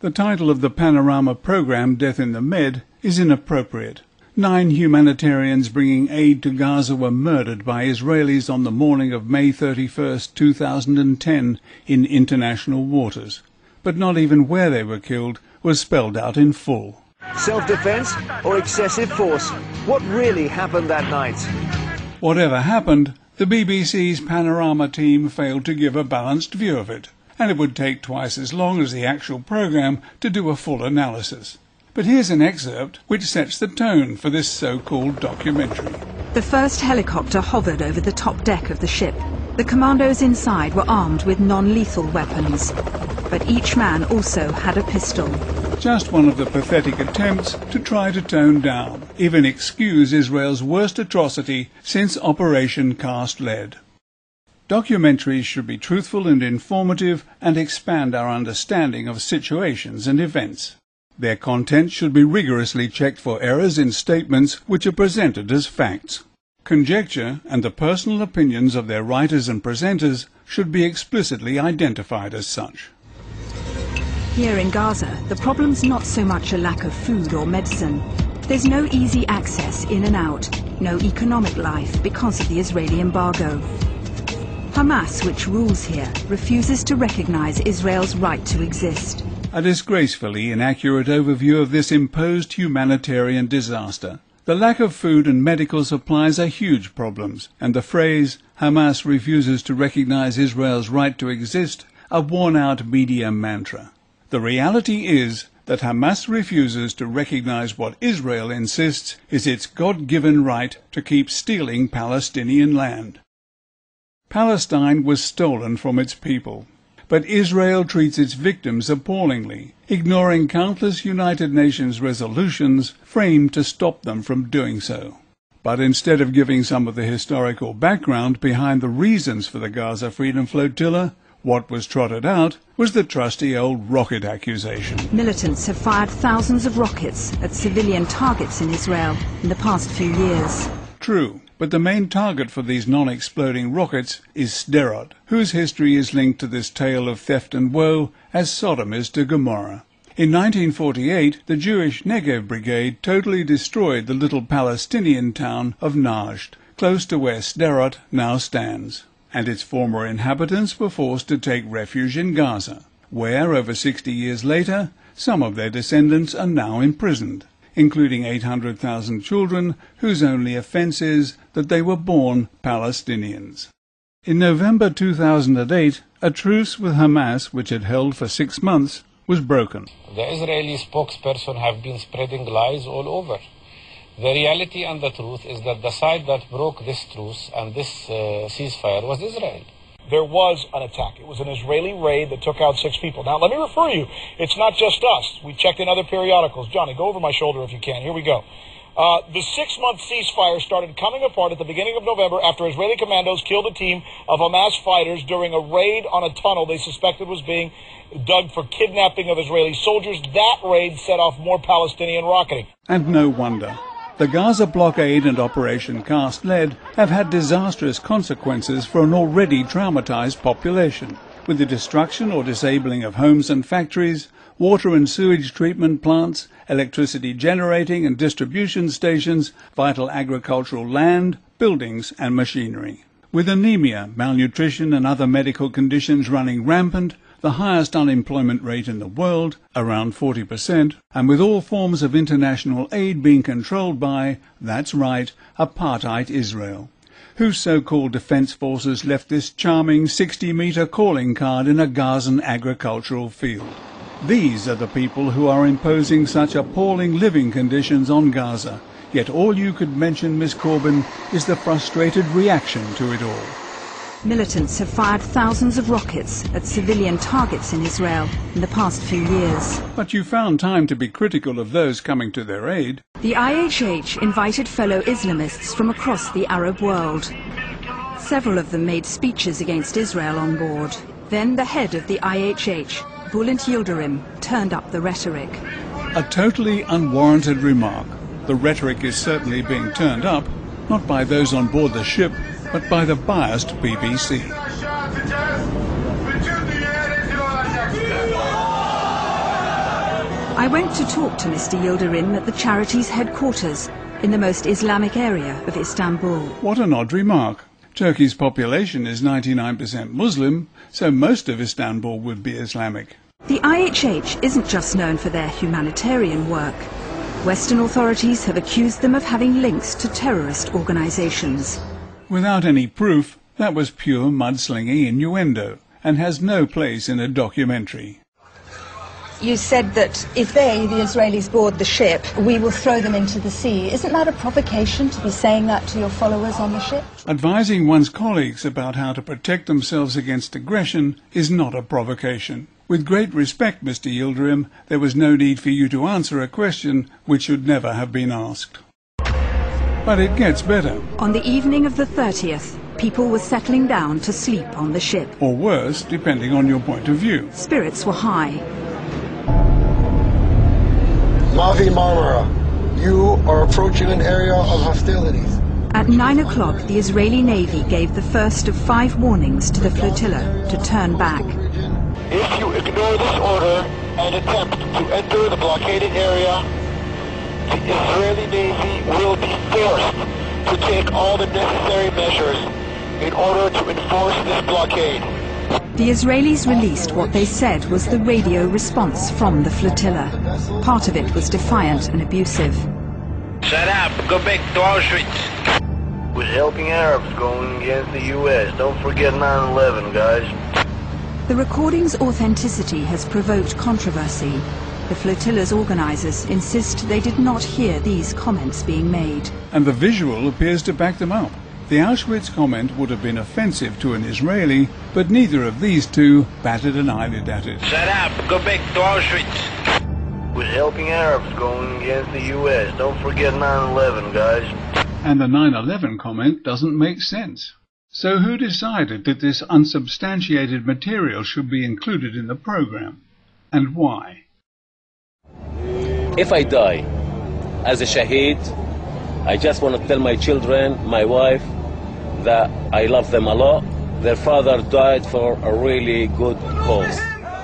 The title of the panorama program, Death in the Med, is inappropriate. 9 humanitarians bringing aid to Gaza were murdered by Israelis on the morning of May 31, 2010 in international waters. But not even where they were killed was spelled out in full. Self-defense or excessive force? What really happened that night? Whatever happened, the BBC's panorama team failed to give a balanced view of it, and it would take twice as long as the actual programme to do a full analysis. But here's an excerpt which sets the tone for this so-called documentary. The first helicopter hovered over the top deck of the ship. The commandos inside were armed with non-lethal weapons, but each man also had a pistol. Just one of the pathetic attempts to try to tone down, even excuse Israel's worst atrocity since Operation Cast Lead. Documentaries should be truthful and informative and expand our understanding of situations and events. Their content should be rigorously checked for errors in statements which are presented as facts. Conjecture and the personal opinions of their writers and presenters should be explicitly identified as such. Here in Gaza, the problem's not so much a lack of food or medicine. There's no easy access in and out, no economic life because of the Israeli embargo. Hamas, which rules here, refuses to recognize Israel's right to exist. A disgracefully inaccurate overview of this imposed humanitarian disaster. The lack of food and medical supplies are huge problems, and the phrase, Hamas refuses to recognize Israel's right to exist, a worn-out media mantra. The reality is that Hamas refuses to recognize what Israel insists is its God-given right to keep stealing Palestinian land. Palestine was stolen from its people, but Israel treats its victims appallingly, ignoring countless United Nations resolutions framed to stop them from doing so. But instead of giving some of the historical background behind the reasons for the Gaza Freedom Flotilla, what was trotted out was the trusty old rocket accusation. Militants have fired thousands of rockets at civilian targets in Israel in the past few years. True, but the main target for these non-exploding rockets is Sderot, whose history is linked to this tale of theft and woe as Sodom is to Gomorrah. In 1948, the Jewish Negev Brigade totally destroyed the little Palestinian town of Najd, close to where Sderot now stands, and its former inhabitants were forced to take refuge in Gaza, where, over 60 years later, some of their descendants are now imprisoned, including 800,000 children whose only offence is that they were born Palestinians. In November 2008, a truce with Hamas, which had held for 6 months, was broken. The Israeli spokesperson have been spreading lies all over. The reality and the truth is that the side that broke this truce and this ceasefire was Israel. There was an attack. It was an Israeli raid that took out 6 people. Now, let me refer you. It's not just us. We checked in other periodicals. Johnny, go over my shoulder if you can. Here we go. The 6-month ceasefire started coming apart at the beginning of November after Israeli commandos killed a team of Hamas fighters during a raid on a tunnel they suspected was being dug for kidnapping of Israeli soldiers. That raid set off more Palestinian rocketing. And no wonder. The Gaza blockade and Operation Cast Lead have had disastrous consequences for an already traumatized population, with the destruction or disabling of homes and factories, water and sewage treatment plants, electricity generating and distribution stations, vital agricultural land, buildings and machinery. With anemia, malnutrition and other medical conditions running rampant, the highest unemployment rate in the world, around 40%, and with all forms of international aid being controlled by, that's right, apartheid Israel, whose so-called defence forces left this charming 60-metre calling card in a Gazan agricultural field. These are the people who are imposing such appalling living conditions on Gaza, yet all you could mention, Miss Corbyn, is the frustrated reaction to it all. Militants have fired thousands of rockets at civilian targets in Israel in the past few years. But you found time to be critical of those coming to their aid. The IHH invited fellow Islamists from across the Arab world. Several of them made speeches against Israel on board. Then the head of the IHH, Bülent Yildirim, turned up the rhetoric. A totally unwarranted remark. The rhetoric is certainly being turned up, not by those on board the ship, but by the biased BBC. I went to talk to Mr. Yildirim at the charity's headquarters in the most Islamic area of Istanbul. What an odd remark. Turkey's population is 99% Muslim, so most of Istanbul would be Islamic. The IHH isn't just known for their humanitarian work. Western authorities have accused them of having links to terrorist organizations. Without any proof, that was pure mudslinging innuendo and has no place in a documentary. You said that if they, the Israelis, board the ship, we will throw them into the sea. Isn't that a provocation to be saying that to your followers on the ship? Advising one's colleagues about how to protect themselves against aggression is not a provocation. With great respect, Mr. Yildirim, there was no need for you to answer a question which should never have been asked. But it gets better. On the evening of the 30th, people were settling down to sleep on the ship. Or worse, depending on your point of view. Spirits were high. Mavi Marmara, you are approaching an area of hostilities. At 9 o'clock, the Israeli Navy gave the first of 5 warnings to the flotilla to turn back. If you ignore this order and attempt to enter the blockaded area, the Israeli Navy will be forced to take all the necessary measures in order to enforce this blockade. The Israelis released what they said was the radio response from the flotilla. Part of it was defiant and abusive. Shut up, go back to Auschwitz. We're helping Arabs going against the U.S. Don't forget 9/11, guys. The recording's authenticity has provoked controversy. The flotilla's organizers insist they did not hear these comments being made. And the visual appears to back them up. The Auschwitz comment would have been offensive to an Israeli, but neither of these two batted an eyelid at it. Shut up, go back to Auschwitz. We're helping Arabs going against the U.S. Don't forget 9/11, guys. And the 9/11 comment doesn't make sense. So who decided that this unsubstantiated material should be included in the program? And why? If I die as a shaheed, I just want to tell my children, my wife, that I love them a lot. Their father died for a really good cause.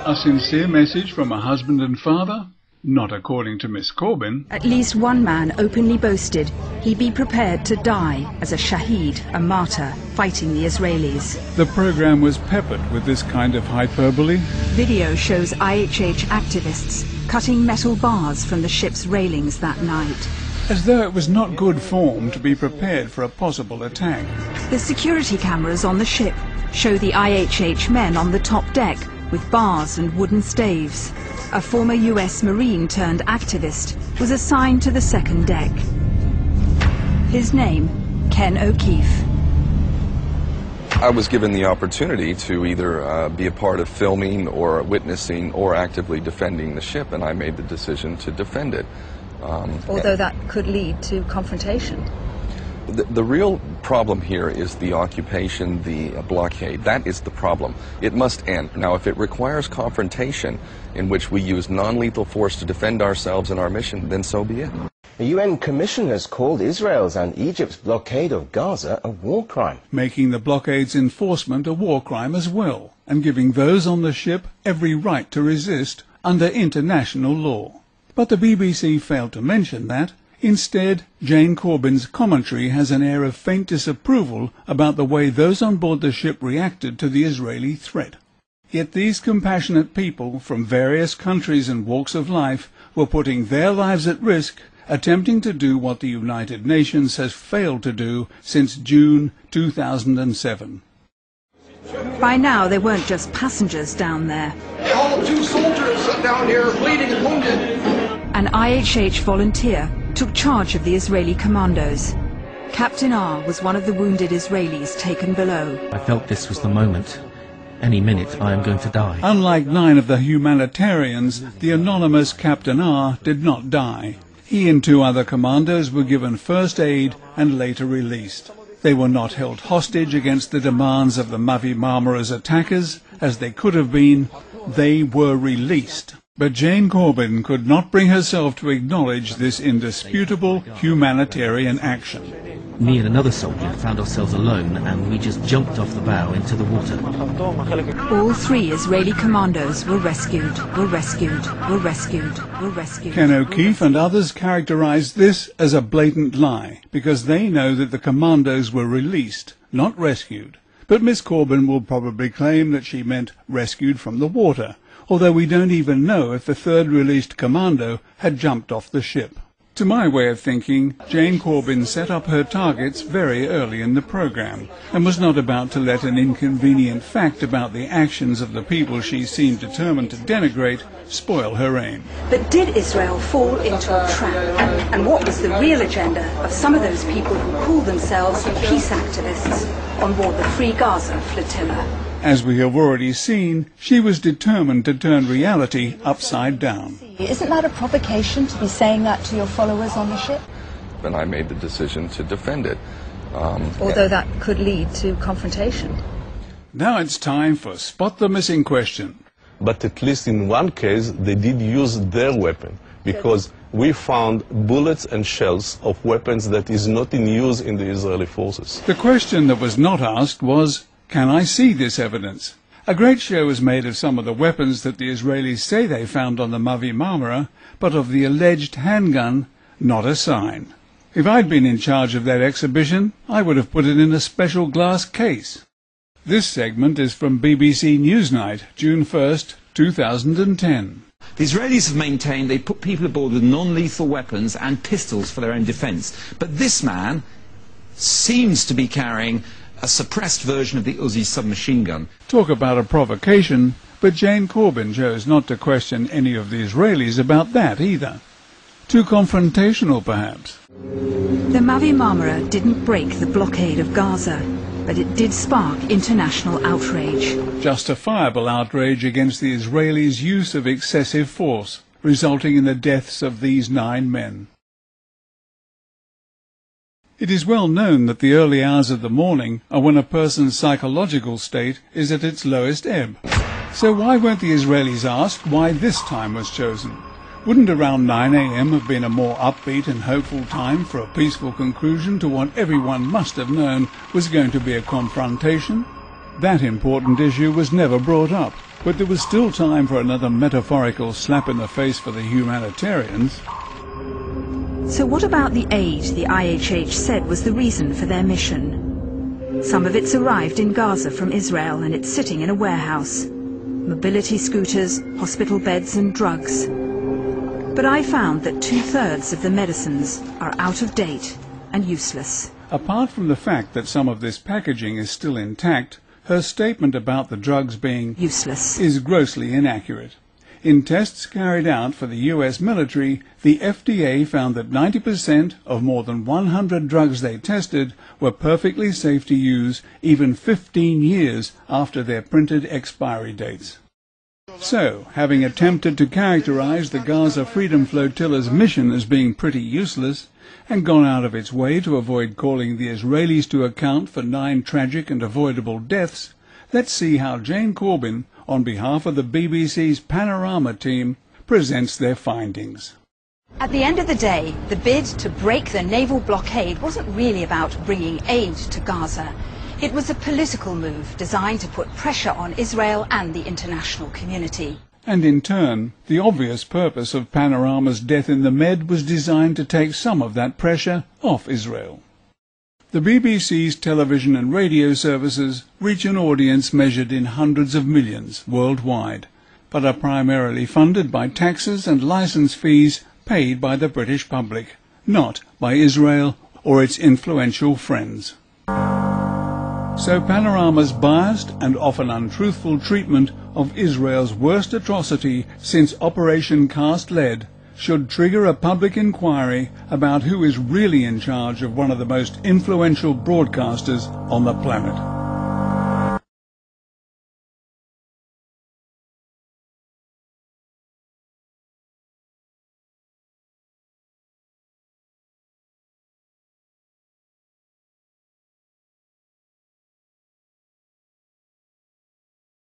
A sincere message from a husband and father? Not according to Miss Corbyn. At least one man openly boasted he'd be prepared to die as a shaheed, a martyr, fighting the Israelis. The program was peppered with this kind of hyperbole. Video shows IHH activists cutting metal bars from the ship's railings that night. As though it was not good form to be prepared for a possible attack. The security cameras on the ship show the IHH men on the top deck with bars and wooden staves. A former US Marine turned activist was assigned to the second deck. His name, Ken O'Keefe. I was given the opportunity to either be a part of filming or witnessing or actively defending the ship, and I made the decision to defend it. Although that could lead to confrontation. The real problem here is the occupation, the blockade. That is the problem. It must end. Now, if it requires confrontation in which we use non-lethal force to defend ourselves and our mission, then so be it. The UN Commission has called Israel's and Egypt's blockade of Gaza a war crime. Making the blockade's enforcement a war crime as well, and giving those on the ship every right to resist under international law. But the BBC failed to mention that. Instead, Jane Corbyn's commentary has an air of faint disapproval about the way those on board the ship reacted to the Israeli threat. Yet these compassionate people from various countries and walks of life were putting their lives at risk, attempting to do what the United Nations has failed to do since June 2007. By now, there weren't just passengers down there. They hauled 2 soldiers down here, bleeding and wounded. An IHH volunteer took charge of the Israeli commandos. Captain R was one of the wounded Israelis taken below. I felt this was the moment. Any minute I am going to die. Unlike 9 of the humanitarians, the anonymous Captain R did not die. He and 2 other commandos were given first aid and later released. They were not held hostage against the demands of the Mavi Marmara's attackers, as they could have been. They were released. But Jane Corbin could not bring herself to acknowledge this indisputable humanitarian action. Me and another soldier found ourselves alone, and we just jumped off the bow into the water. All 3 Israeli commandos were rescued. Ken O'Keefe and others characterized this as a blatant lie, because they know that the commandos were released, not rescued. But Miss Corbin will probably claim that she meant rescued from the water, although we don't even know if the 3rd released commando had jumped off the ship. To my way of thinking, Jane Corbin set up her targets very early in the program and was not about to let an inconvenient fact about the actions of the people she seemed determined to denigrate spoil her aim. But did Israel fall into a trap? And what was the real agenda of some of those people who call themselves peace activists on board the Free Gaza Flotilla? As we have already seen, she was determined to turn reality upside down. Isn't that a provocation to be saying that to your followers on the ship? And I made the decision to defend it. Although that could lead to confrontation. Now it's time for Spot the Missing Question. But at least in one case, they did use their weapon, because we found bullets and shells of weapons that is not in use in the Israeli forces. The question that was not asked was, can I see this evidence? A great show was made of some of the weapons that the Israelis say they found on the Mavi Marmara, but of the alleged handgun, not a sign. If I'd been in charge of that exhibition, I would have put it in a special glass case. This segment is from BBC Newsnight, June 1st, 2010. The Israelis have maintained they put people aboard with non-lethal weapons and pistols for their own defence. But this man seems to be carrying a suppressed version of the Uzi submachine gun. Talk about a provocation, but Jane Corbin chose not to question any of the Israelis about that either. Too confrontational, perhaps. The Mavi Marmara didn't break the blockade of Gaza, but it did spark international outrage. Justifiable outrage against the Israelis' use of excessive force, resulting in the deaths of these 9 men. It is well known that the early hours of the morning are when a person's psychological state is at its lowest ebb. So why weren't the Israelis asked why this time was chosen? Wouldn't around 9 a.m. have been a more upbeat and hopeful time for a peaceful conclusion to what everyone must have known was going to be a confrontation? That important issue was never brought up, but there was still time for another metaphorical slap in the face for the humanitarians. So what about the aid the IHH said was the reason for their mission? Some of it's arrived in Gaza from Israel and it's sitting in a warehouse. Mobility scooters, hospital beds and drugs. But I found that 2/3 of the medicines are out of date and useless. Apart from the fact that some of this packaging is still intact, her statement about the drugs being useless is grossly inaccurate. In tests carried out for the US military, the FDA found that 90% of more than 100 drugs they tested were perfectly safe to use even 15 years after their printed expiry dates. So, having attempted to characterize the Gaza Freedom Flotilla's mission as being pretty useless, and gone out of its way to avoid calling the Israelis to account for 9 tragic and avoidable deaths, let's see how Jane Corbin, on behalf of the BBC's Panorama team, presents their findings. At the end of the day, the bid to break the naval blockade wasn't really about bringing aid to Gaza. It was a political move designed to put pressure on Israel and the international community. And in turn, the obvious purpose of Panorama's Death in the Med was designed to take some of that pressure off Israel. The BBC's television and radio services reach an audience measured in hundreds of millions worldwide, but are primarily funded by taxes and license fees paid by the British public, not by Israel or its influential friends. So Panorama's biased and often untruthful treatment of Israel's worst atrocity since Operation Cast Lead should trigger a public inquiry about who is really in charge of one of the most influential broadcasters on the planet.